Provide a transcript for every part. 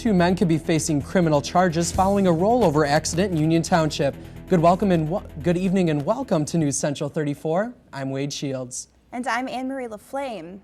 Two men could be facing criminal charges following a rollover accident in Union Township. Good evening and welcome to News Central 34. I'm Wade Shields. And I'm Anne-Marie LaFlame.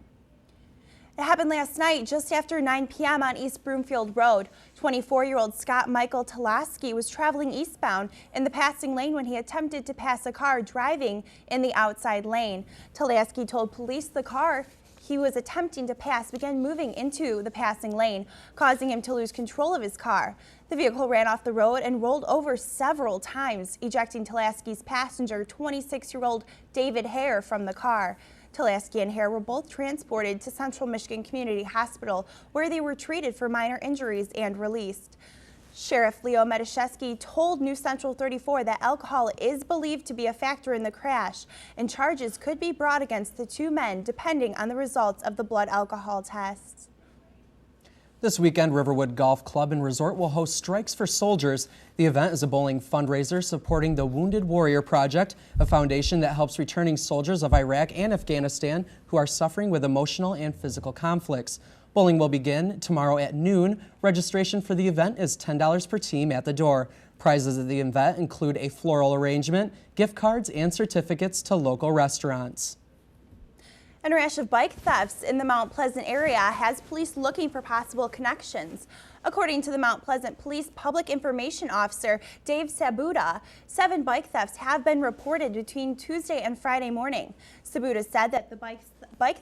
It happened last night just after 9 p.m. on East Broomfield Road. 24-year-old Scott Michael Talaski was traveling eastbound in the passing lane when he attempted to pass a car driving in the outside lane. Talaski told police the car he was attempting to pass began moving into the passing lane, causing him to lose control of his car. The vehicle ran off the road and rolled over several times, ejecting Talaski's passenger, 26-year-old David Hare, from the car. Talaski and Hare were both transported to Central Michigan Community Hospital, where they were treated for minor injuries and released. Sheriff Leo Medashevsky told News Central 34 that alcohol is believed to be a factor in the crash, and charges could be brought against the two men depending on the results of the blood alcohol tests. This weekend, Riverwood Golf Club and Resort will host Strikes for Soldiers. The event is a bowling fundraiser supporting the Wounded Warrior Project, a foundation that helps returning soldiers of Iraq and Afghanistan who are suffering with emotional and physical conflicts. Bowling will begin tomorrow at noon. Registration for the event is $10 per team at the door. Prizes at the event include a floral arrangement, gift cards, and certificates to local restaurants. And a rash of bike thefts in the Mount Pleasant area has police looking for possible connections. According to the Mount Pleasant Police Public Information Officer Dave Sabuda, 7 bike thefts have been reported between Tuesday and Friday morning. Sabuda said that the bike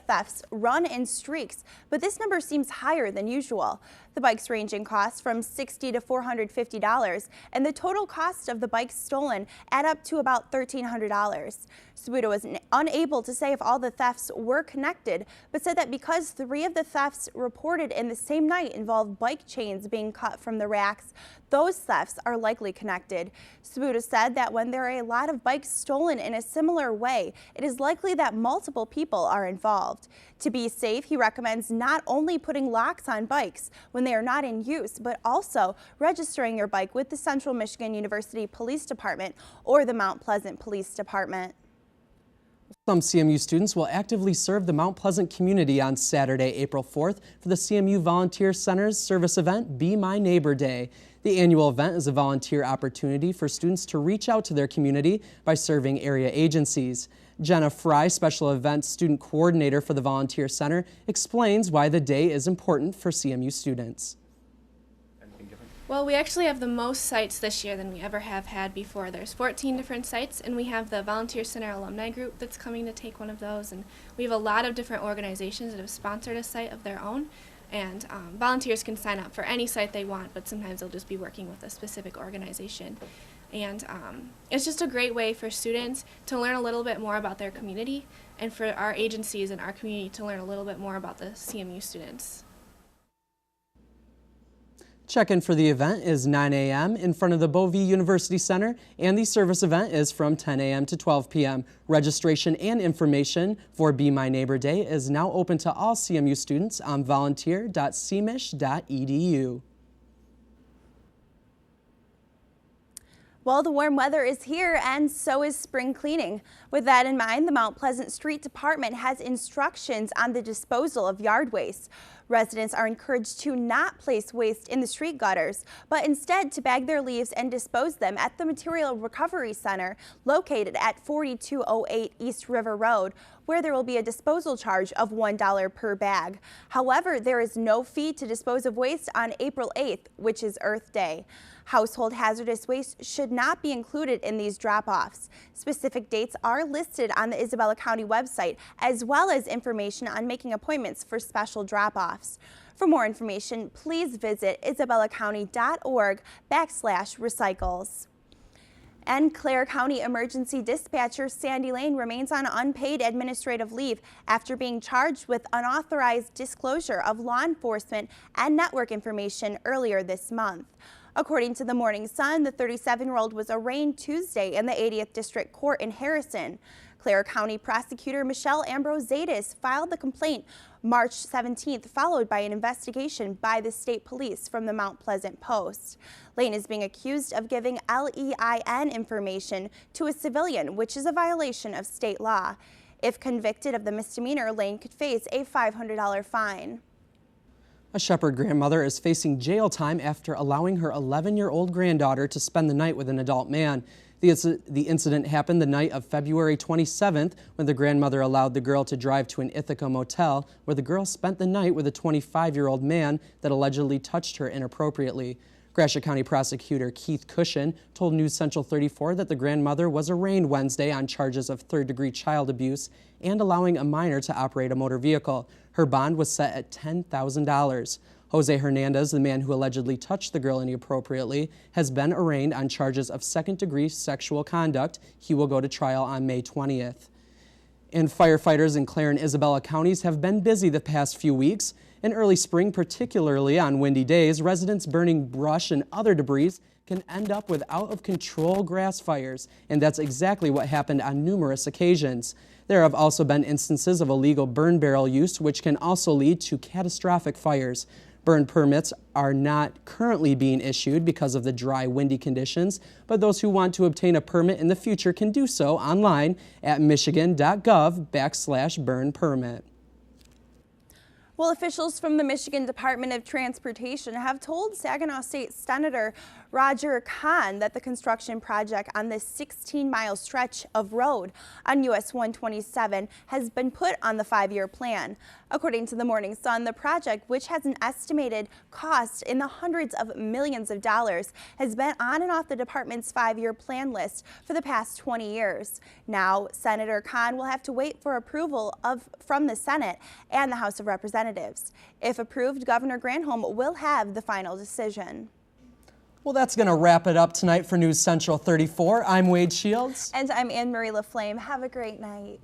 thefts run in streaks, but this number seems higher than usual. The bikes range in cost from $60 to $450, and the total cost of the bikes stolen add up to about $1,300. Sabuda was unable to say if all the thefts were connected, but said that because 3 of the thefts reported in the same night involved bike chains being cut from the racks, those thefts are likely connected. Sabuda said that when there are a lot of bikes stolen in a similar way, it is likely that multiple people are involved. To be safe, he recommends not only putting locks on bikes when they are not in use, but also registering your bike with the Central Michigan University Police Department or the Mount Pleasant Police Department. Some CMU students will actively serve the Mount Pleasant community on Saturday, April 4th for the CMU Volunteer Center's service event, Be My Neighbor Day. The annual event is a volunteer opportunity for students to reach out to their community by serving area agencies. Jenna Fry, Special Events Student Coordinator for the Volunteer Center, explains why the day is important for CMU students. Well, we actually have the most sites this year than we ever have had before. There's 14 different sites, and we have the Volunteer Center Alumni Group that's coming to take one of those, and we have a lot of different organizations that have sponsored a site of their own, and volunteers can sign up for any site they want, but sometimes they'll just be working with a specific organization. And it's just a great way for students to learn a little bit more about their community, and for our agencies and our community to learn a little bit more about the CMU students. Check-in for the event is 9 a.m. in front of the Bovee University Center, and the service event is from 10 a.m. to 12 p.m. Registration and information for Be My Neighbor Day is now open to all CMU students on volunteer.cmich.edu. Well, the warm weather is here, and so is spring cleaning. With that in mind, the Mount Pleasant Street Department has instructions on the disposal of yard waste. Residents are encouraged to not place waste in the street gutters, but instead to bag their leaves and dispose them at the Material Recovery Center located at 4208 East River Road, where there will be a disposal charge of $1 per bag. However, there is no fee to dispose of waste on April 8th, which is Earth Day. Household hazardous waste should not be included in these drop-offs. Specific dates are listed on the Isabella County website, as well as information on making appointments for special drop-offs. For more information, please visit isabellacounty.org/recycles. And Clare County Emergency Dispatcher Sandy Lane remains on unpaid administrative leave after being charged with unauthorized disclosure of law enforcement and network information earlier this month. According to the Morning Sun, the 37-year-old was arraigned Tuesday in the 80th District Court in Harrison. Clare County Prosecutor Michelle Ambrosiadis filed the complaint March 17th, followed by an investigation by the state police from the Mount Pleasant Post. Lane is being accused of giving LEIN information to a civilian, which is a violation of state law. If convicted of the misdemeanor, Lane could face a $500 fine. A Shepherd grandmother is facing jail time after allowing her 11-year-old granddaughter to spend the night with an adult man. The incident happened the night of February 27th when the grandmother allowed the girl to drive to an Ithaca motel where the girl spent the night with a 25-year-old man that allegedly touched her inappropriately. Gratiot County Prosecutor Keith Cushion told News Central 34 that the grandmother was arraigned Wednesday on charges of third-degree child abuse and allowing a minor to operate a motor vehicle. Her bond was set at $10,000. Jose Hernandez, the man who allegedly touched the girl inappropriately, has been arraigned on charges of second-degree sexual conduct. He will go to trial on May 20th. And firefighters in Clare and Isabella counties have been busy the past few weeks. In early spring, particularly on windy days, residents burning brush and other debris can end up with out-of-control grass fires, and that's exactly what happened on numerous occasions. There have also been instances of illegal burn barrel use, which can also lead to catastrophic fires. Burn permits are not currently being issued because of the dry, windy conditions, but those who want to obtain a permit in the future can do so online at michigan.gov/burn permit. Well, officials from the Michigan Department of Transportation have told Saginaw State Senator Roger Kahn that the construction project on this 16-mile stretch of road on US 127 has been put on the 5-year plan. According to the Morning Sun, the project, which has an estimated cost in the hundreds of millions of dollars, has been on and off the department's 5-year plan list for the past 20 years. Now, Senator Kahn will have to wait for approval from the Senate and the House of Representatives. If approved, Governor Granholm will have the final decision. Well, that's going to wrap it up tonight for News Central 34. I'm Wade Shields. And I'm Anne Marie LaFlame. Have a great night.